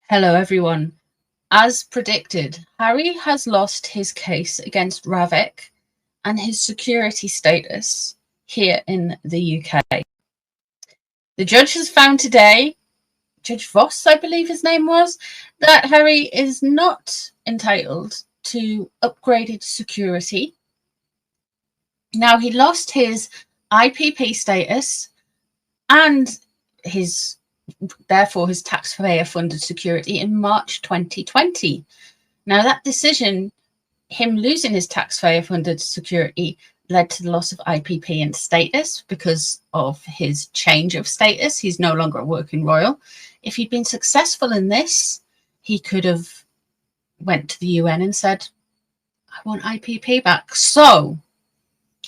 Hello, everyone. As predicted, Harry has lost his case against Ravik and his security status here in the UK. The judge has found today, Judge Voss, I believe his name was, that Harry is not entitled to upgraded security. Now, he lost his IPP status and therefore his taxpayer funded security in March 2020. Now that decision, him losing his taxpayer funded security, led to the loss of IPP and status because of his change of status. He's no longer a working royal. If he'd been successful in this, he could have went to the UN and said, I want IPP back. So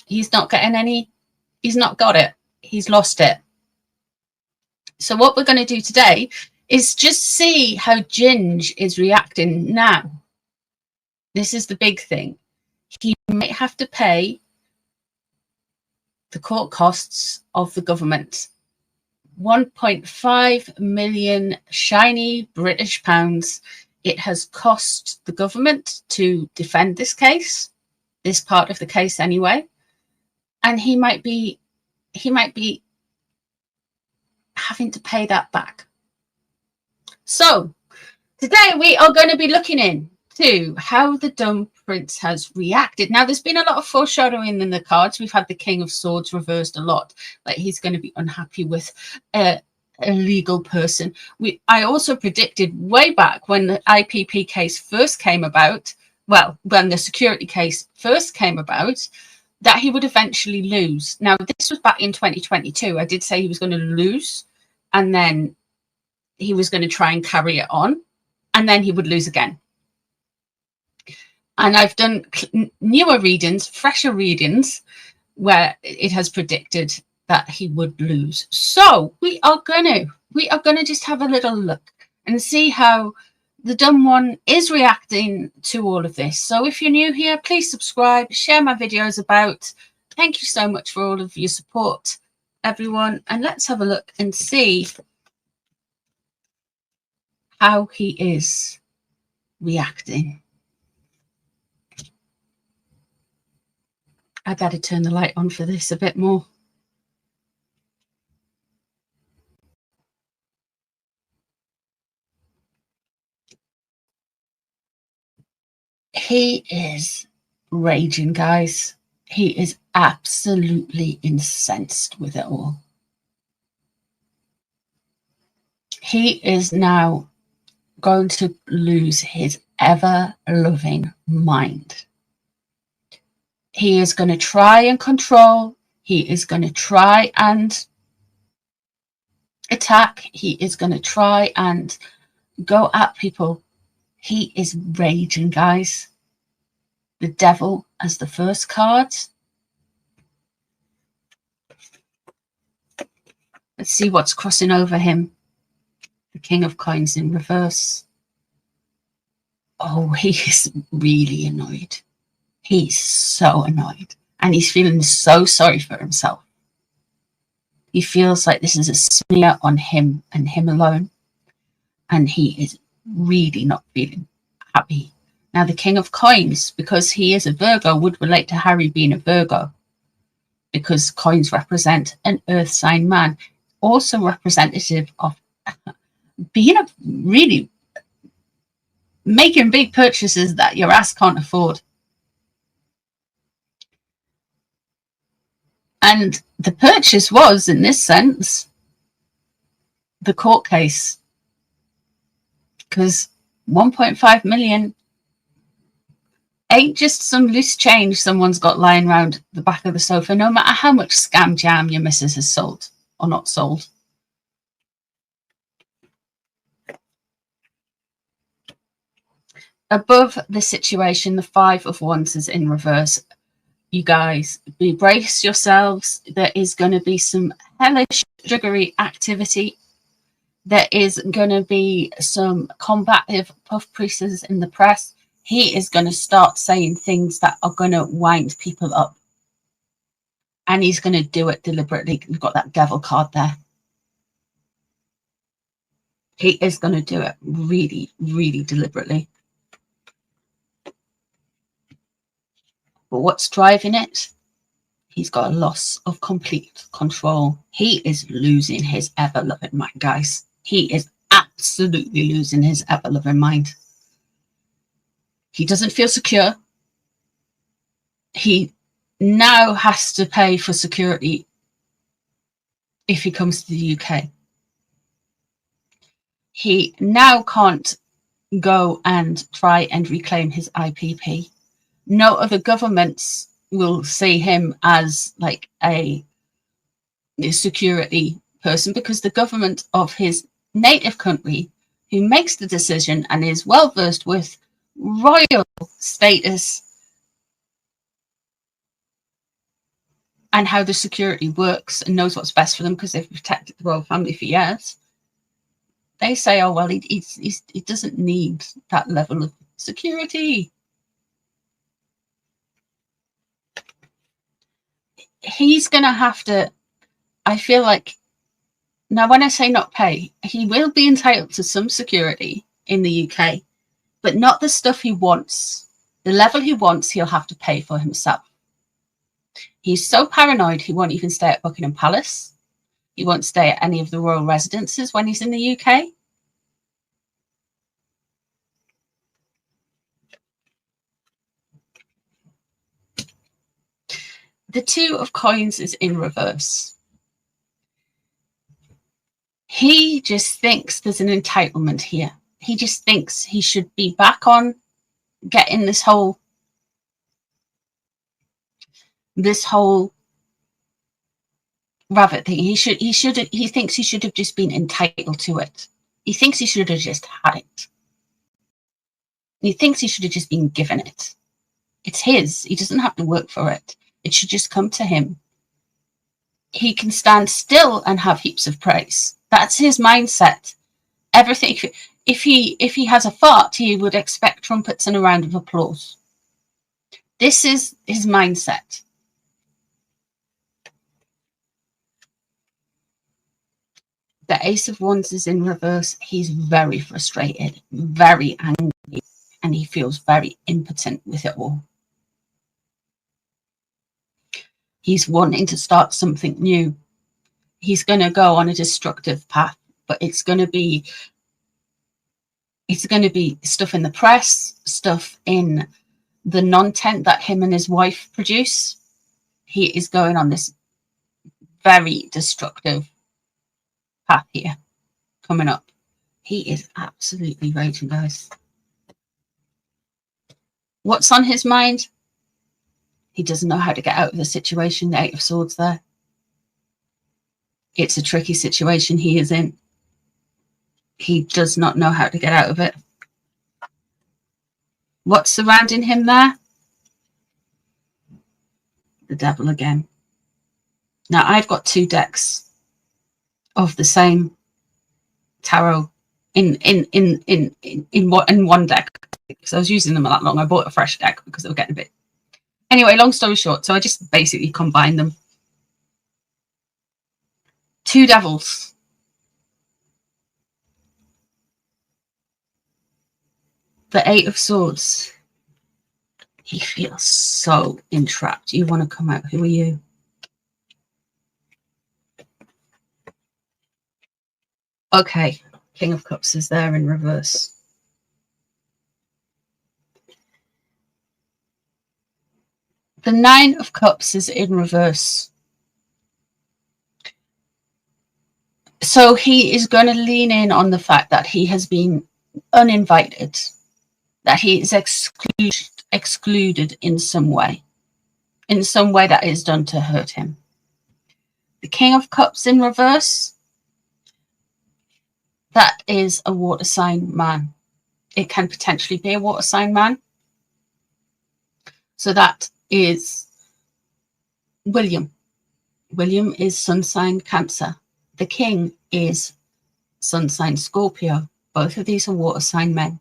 he's not getting any, he's not got it. He's lost it. So what we're going to do today is just see how Ginge is reacting now. This is the big thing. He might have to pay the court costs of the government. 1.5 million shiny British pounds it has cost the government to defend this case, this part of the case anyway. And he might be having to pay that back. So today we are going to be looking into how the Dumb Prince has reacted. Now, there's been a lot of foreshadowing in the cards. We've had the King of Swords reversed a lot, like he's going to be unhappy with a legal person. I also predicted way back when the IPP case first came about, well, when the security case first came about, that he would eventually lose. Now, this was back in 2022. I did say he was going to lose, and then he was going to try and carry it on, and then he would lose again. And I've done newer readings, fresher readings, where it has predicted that he would lose. So we are gonna just have a little look and see how the Dumb One is reacting to all of this. So if you're new here, please subscribe, share my videos about. Thank you so much for all of your support, everyone. And let's have a look and see how he is reacting. I better turn the light on for this a bit more. He is raging, guys. He is absolutely incensed with it all. He is now going to lose his ever-loving mind. He is going to try and control. He is going to try and attack. He is going to try and go at people. He is raging, guys. The Devil as the first card. Let's see what's crossing over him. The King of Coins in reverse. Oh, he is really annoyed. He's so annoyed. And he's feeling so sorry for himself. He feels like this is a smear on him and him alone. And he is really not feeling happy. Now, the King of Coins, because he is a Virgo, would relate to Harry being a Virgo. Because coins represent an earth sign man. Also representative of being a really making big purchases that your ass can't afford. And the purchase was, in this sense, the court case. Because 1.5 million ain't just some loose change someone's got lying around the back of the sofa, no matter how much scam jam your missus has sold or not sold. Above the situation, the Five of Wands is in reverse. You guys, brace yourselves. There is going to be some hellish triggery activity. There is going to be some combative puff priestesses in the press. He is going to start saying things that are going to wind people up. And he's going to do it deliberately. We've got that Devil card there. He is going to do it really, really deliberately. But what's driving it? He's got a loss of complete control. He is losing his ever-loving mind, guys. He is absolutely losing his ever-loving mind. He doesn't feel secure. He now has to pay for security if he comes to the UK. He now can't go and try and reclaim his IPP. No other governments will see him as like a security person, because the government of his native country, who makes the decision and is well versed with royal status and how the security works and knows what's best for them, because they've protected the royal family for years, they say, oh, well, he doesn't need that level of security. He's going to have to, I feel like, now when I say not pay, he will be entitled to some security in the UK, but not the stuff he wants. The level he wants, he'll have to pay for himself. He's so paranoid, he won't even stay at Buckingham Palace. He won't stay at any of the royal residences when he's in the UK. The Two of Coins is in reverse. He just thinks there's an entitlement here. He just thinks he should be back on getting this whole rabbit thing. He thinks he should have just been entitled to it. He thinks he should have just had it. He thinks he should have just been given it. It's his. He doesn't have to work for it. It should just come to him. He can stand still and have heaps of praise. That's his mindset. Everything. If he has a fart, he would expect trumpets and a round of applause. This is his mindset. The Ace of Wands is in reverse. He's very frustrated, very angry, and he feels very impotent with it all. He's wanting to start something new. He's going to go on a destructive path, but it's going to be stuff in the press, stuff in the non-tent that him and his wife produce. He is going on this very destructive path here coming up. He is absolutely raging, guys. What's on his mind? He doesn't know how to get out of the situation. The Eight of Swords there. It's a tricky situation he is in. He does not know how to get out of it. What's surrounding him there? The Devil again. Now, I've got two decks of the same tarot in one deck, because I was using them that long. I bought a fresh deck because they were getting a bit. Anyway, long story short, so I just basically combined them. Two devils. The Eight of Swords. He feels so entrapped. You want to come out. Who are you? Okay. King of Cups is there in reverse. The Nine of Cups is in reverse. So he is going to lean in on the fact that he has been uninvited, that he is excluded in some way that is done to hurt him. The King of Cups in reverse, that is a water sign man. It can potentially be a water sign man. So that is William. William is sun sign Cancer. The King is sun sign Scorpio. Both of these are water sign men.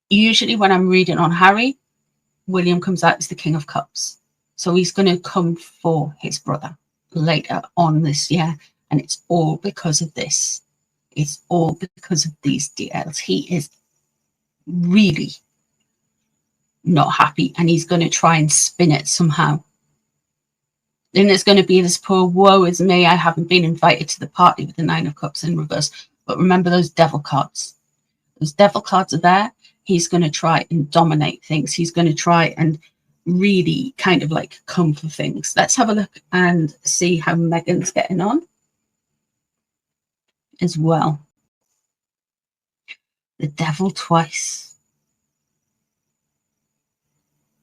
Usually when I'm reading on Harry, William comes out as the King of Cups. So he's going to come for his brother later on this year. And it's all because of this. It's all because of these deals. He is really not happy, and he's going to try and spin it somehow. Then there's going to be this poor woe is me, I haven't been invited to the party with the Nine of Cups in reverse. But remember those devil cards. Those devil cards are there. He's going to try and dominate things. He's going to try and really kind of like come for things. Let's have a look and see how Megan's getting on as well. The devil twice.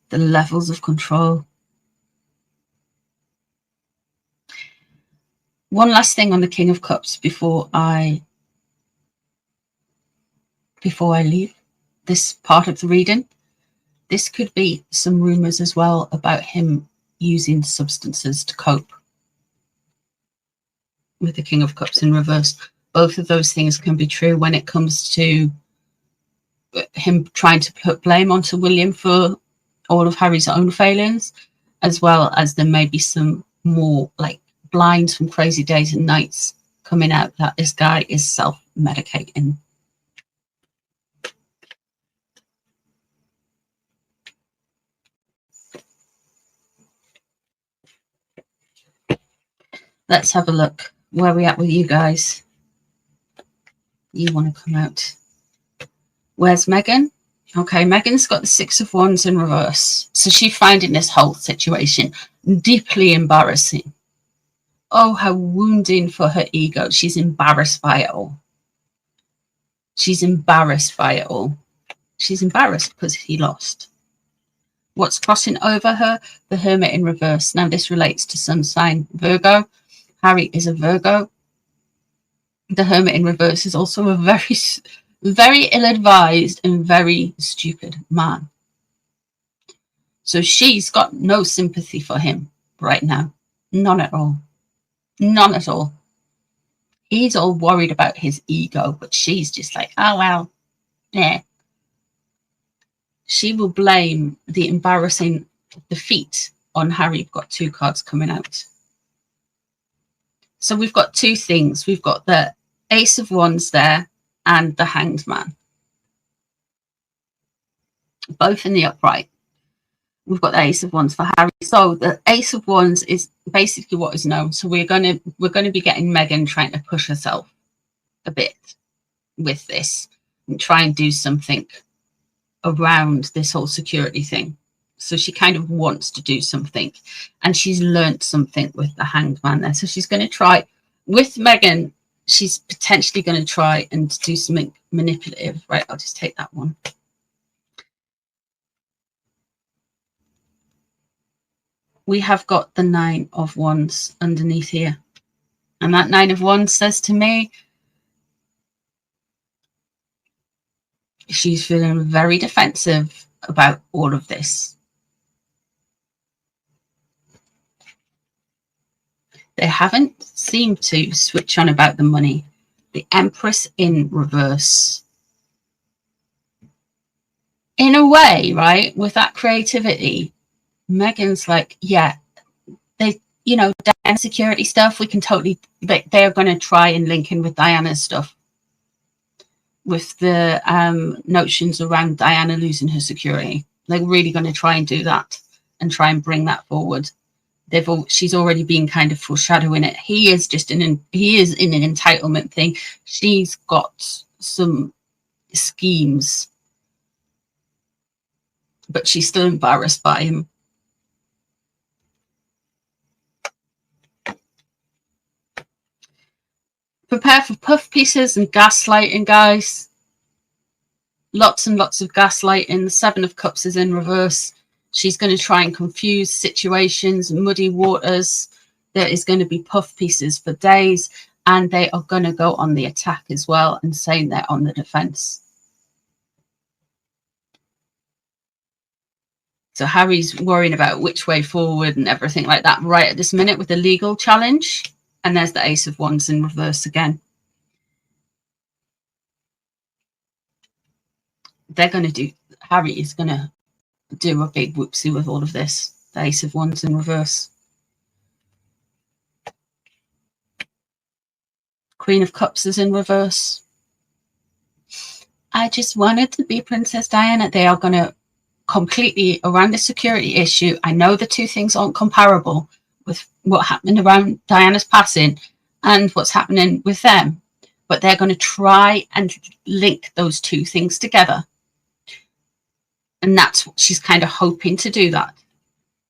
The levels of control. One last thing on the King of Cups before I leave this part of the reading. This could be some rumors as well about him using substances to cope with the King of Cups in reverse. Both of those things can be true when it comes to him trying to put blame onto William for all of Harry's own failings, as well as there may be some more like blinds from Crazy Days and Nights coming out that this guy is self-medicating. Let's have a look. Where are we at with you guys? You want to come out. Where's Megan? Okay, Megan's got the Six of Wands in reverse. So she's finding this whole situation deeply embarrassing. Oh, how wounding for her ego. She's embarrassed by it all. She's embarrassed by it all. She's embarrassed because he lost. What's crossing over her? The Hermit in reverse. Now this relates to sun sign Virgo. Harry is a Virgo. The Hermit in reverse is also a very ill-advised and very stupid man. So she's got no sympathy for him right now. None at all. None at all. He's all worried about his ego, but she's just like, oh, well, yeah. She will blame the embarrassing defeat on Harry. We've got two cards coming out. So we've got two things. We've got the Ace of Wands there and the Hanged Man. Both in the upright. We've got the Ace of Wands for Harry. So the Ace of Wands is basically what is known. So we're going to be getting Meghan trying to push herself a bit with this and try and do something around this whole security thing. So she kind of wants to do something, and she's learnt something with the Hanged Man there. So she's going to try with Meghan. She's potentially going to try and do something manipulative. Right, I'll just take that one. We have got the Nine of Wands underneath here. And that Nine of Wands says to me, she's feeling very defensive about all of this. They haven't seemed to switch on about the money. The Empress in reverse. In a way, right, with that creativity, Meghan's like, yeah, they, you know, Diana security stuff, we can totally, they're going to try and link in with Diana's stuff. With the notions around Diana losing her security. They're really going to try and do that and try and bring that forward. She's already been kind of foreshadowing it. He is in an entitlement thing. She's got some schemes, but she's still embarrassed by him. Prepare for puff pieces and gaslighting, guys. Lots and lots of gaslighting. The Seven of Cups is in reverse. She's going to try and confuse situations, muddy waters. There is going to be puff pieces for days, and they are going to go on the attack as well and saying they're on the defense. So Harry's worrying about which way forward and everything like that right at this minute with the legal challenge. And there's the Ace of Wands in reverse again. Harry is going to do a big whoopsie with all of this. The Ace of Wands in reverse. Queen of Cups is in reverse. I just wanted to be Princess Diana. They are going to completely around the security issue. I know the two things aren't comparable with what happened around Diana's passing and what's happening with them, but they're going to try and link those two things together. And that's what she's kind of hoping to do, that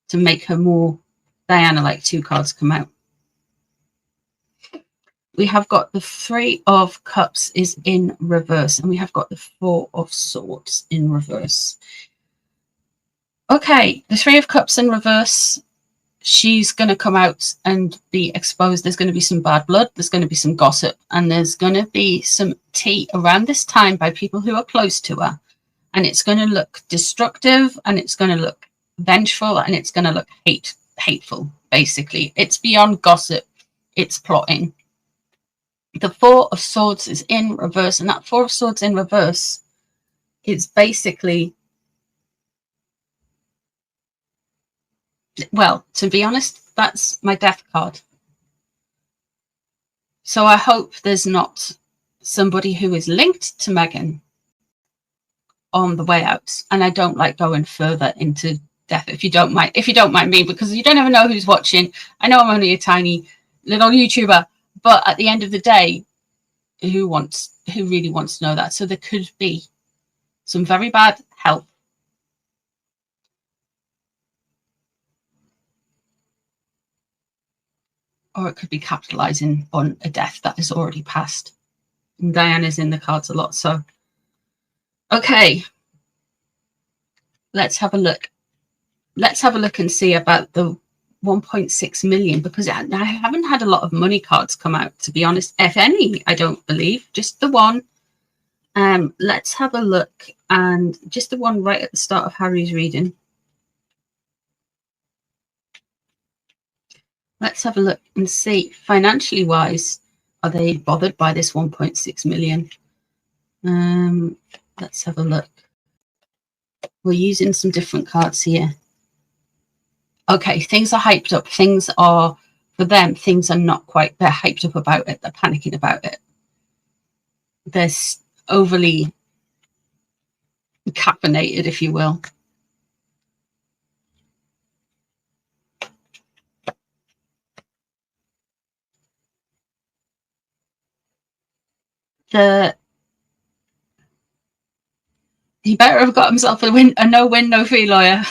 to make her more Diana-like. Two cards come out. We have got the Three of Cups is in reverse, and we have got the Four of Swords in reverse. Okay, the Three of Cups in reverse, she's going to come out and be exposed. There's going to be some bad blood, there's going to be some gossip, and there's going to be some tea around this time by people who are close to her. And it's going to look destructive, and it's going to look vengeful, and it's going to look hateful, basically. It's beyond gossip, it's plotting. The Four of Swords is in reverse, and that Four of Swords in reverse is basically, well, to be honest, that's my death card. So I hope there's not somebody who is linked to Meghan on the way out. And I don't like going further into death, if you don't mind me, because you don't ever know who's watching. I know I'm only a tiny little YouTuber, but at the end of the day, who really wants to know that? So there could be some very bad health, or it could be capitalizing on a death that has already passed. And Diana's in the cards a lot. So, okay, let's have a look. Let's have a look and see about the 1.6 million, because I haven't had a lot of money cards come out, to be honest, if any. I don't believe, just the one. Let's have a look, and just the one right at the start of Harry's reading. Let's have a look and see, financially wise, are they bothered by this 1.6 million? Let's have a look. We're using some different cards here. Okay, things are hyped up. Things are, for them, things are not quite, they're hyped up about it. They're panicking about it. They're overly caffeinated, if you will. He better have got himself a no-win, no-fee lawyer.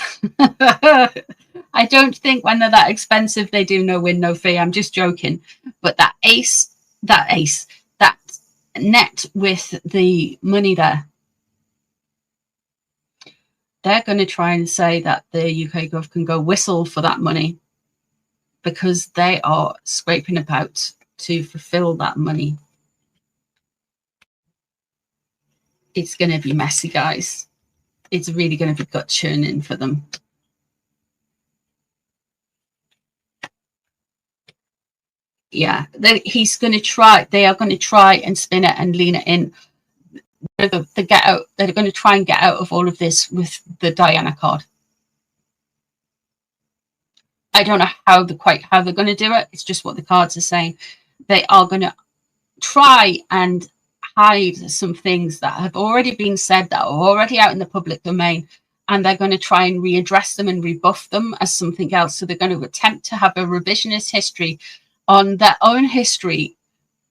I don't think when they're that expensive, they do no win, no fee. I'm just joking. But that net with the money there, they're going to try and say that the UK Gov can go whistle for that money, because they are scraping about to fulfill that money. It's going to be messy, guys. It's really going to be gut churning for them. Yeah, he's going to try. They are going to try and spin it and lean it in. They're going to try and get out of all of this with the Diana card. I don't know how they're going to do it. It's just what the cards are saying. They are going to try and hide some things that have already been said, that are already out in the public domain, and they're going to try and readdress them and rebuff them as something else. So they're going to attempt to have a revisionist history on their own history,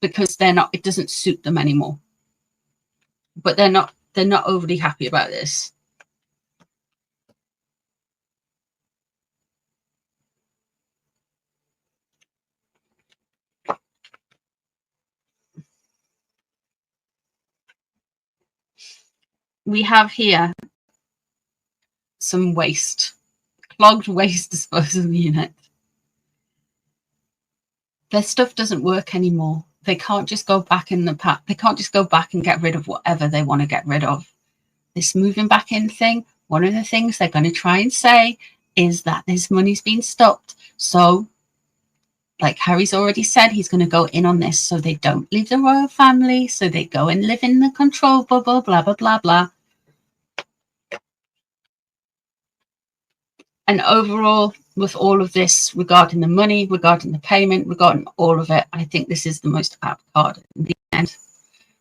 because it doesn't suit them anymore. But they're not overly happy about this. We have here some waste, clogged waste disposal unit. Their stuff doesn't work anymore. They can't just go back in the past. They can't just go back and get rid of whatever they want to get rid of. This moving back in thing, one of the things they're going to try and say is that this money's been stopped. So, like Harry's already said, he's going to go in on this, so they don't leave the royal family, so they go and live in the control bubble, blah, blah, blah, blah. And overall, with all of this, regarding the money, regarding the payment, regarding all of it, I think this is the most apt card in the end.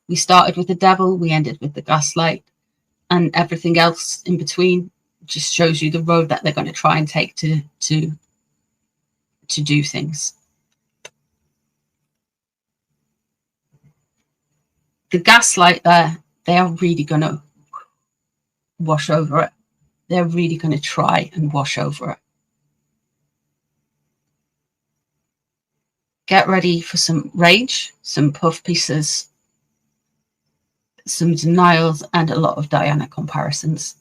We started with the devil, we ended with the gaslight, and everything else in between just shows you the road that they're going to try and take to do things. The gaslight there, they are really going to wash over it. They're really going to try and wash over it. Get ready for some rage, some puff pieces, some denials, and a lot of Diana comparisons.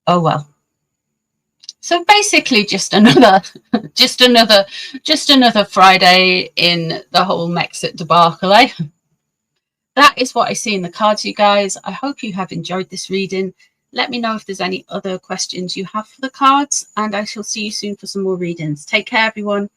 Oh well. So basically just another Friday in the whole Mexit debacle, eh? That is what I see in the cards, you guys. I hope you have enjoyed this reading. Let me know if there's any other questions you have for the cards, and I shall see you soon for some more readings. Take care, everyone.